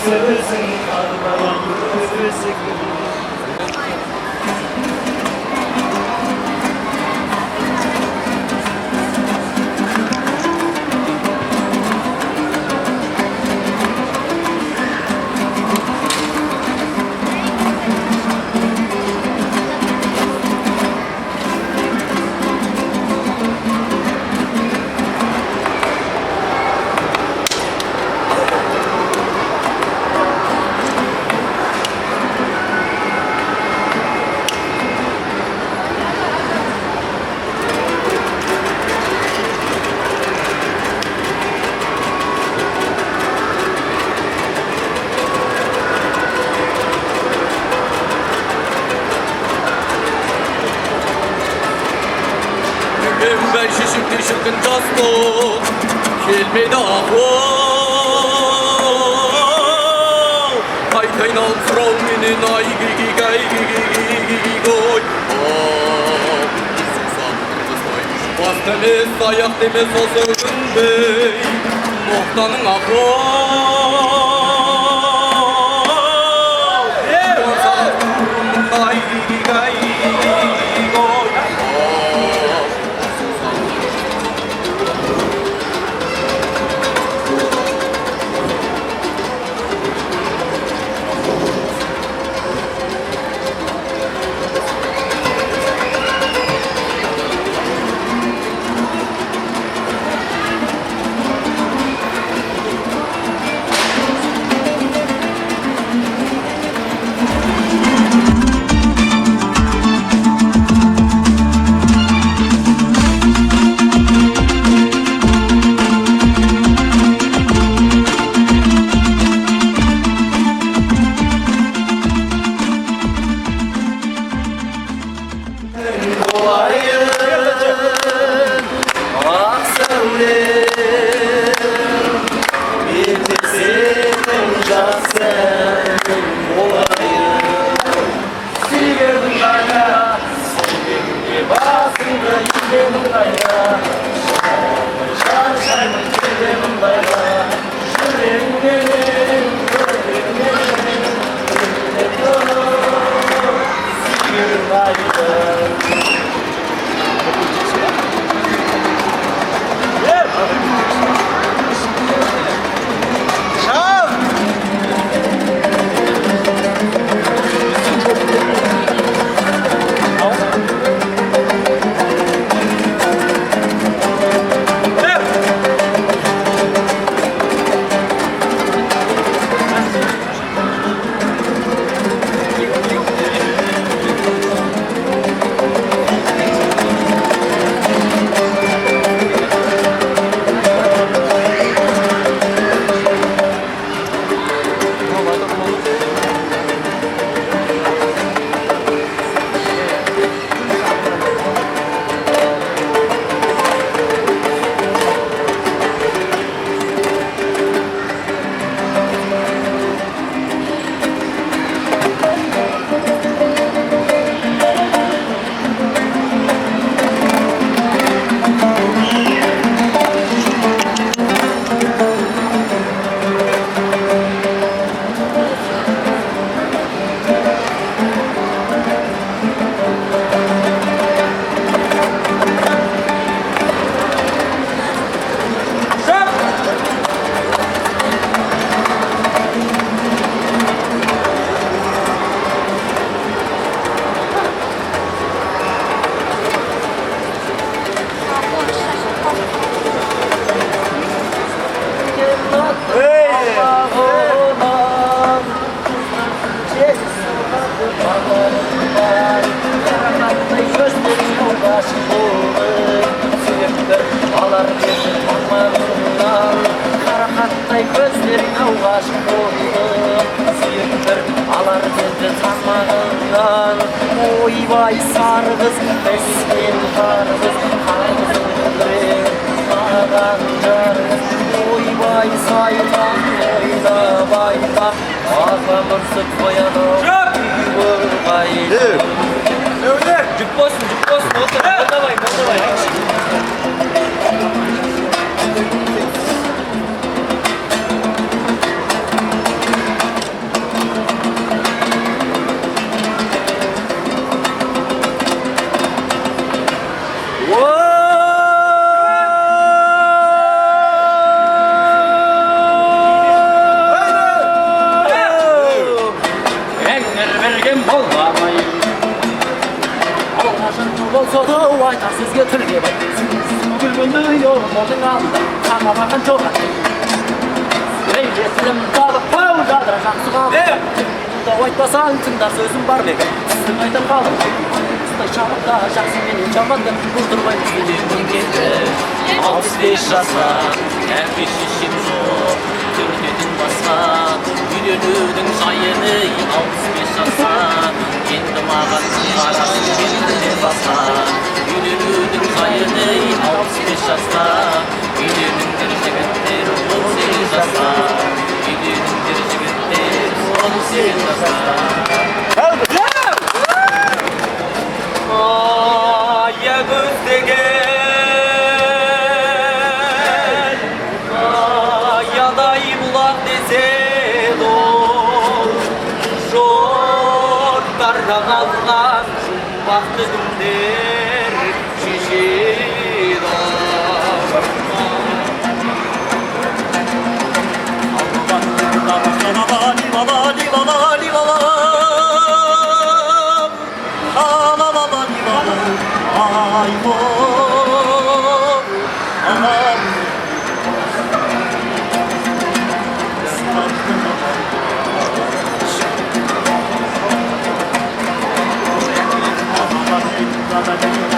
Sözün kalmayan gözüm. Ben şişiktir şıkkın castot Kelmeydi ahval Kay kaynal frau minin ay gigi gay gigi goy Bas temiz ayak temiz olsun bey Muhtanın ahval Konsan kurunun ay gigi gay gigi goy Oyvay sargız, eskin kargız, kargızın kırık, ağdan cargız. Oyvay saylan, oyna bayla, ağzamın sık koyanı, yuvurgayla. Öyle. Cuk basın, motorlayın. болсо도 айтар сөзге тілге байлайсыз күлгенді молдың алдында қамабаған жоқ тілім табып қау жадыраған суға дау айтпасаң тыңдар сөзім бар ма екен сіздің айтар қалың қыстай шабықта жақсы менен жаманды бұздырмаймыз Алпыс бес жаста әке шешем жоқ төртеден басқа үйленудің жайыны алпыс бес жаста енді маған қарасын келді басқа үйленудің жайыны алпыс бес жаста үйленіңдер жігіттер 18 жаста үйленіңдер жігіттер 18 жаста Аягөз деген аядай бұлақ деседі ол жұрттарға қалған жұмбақты күндер шешеді Baba,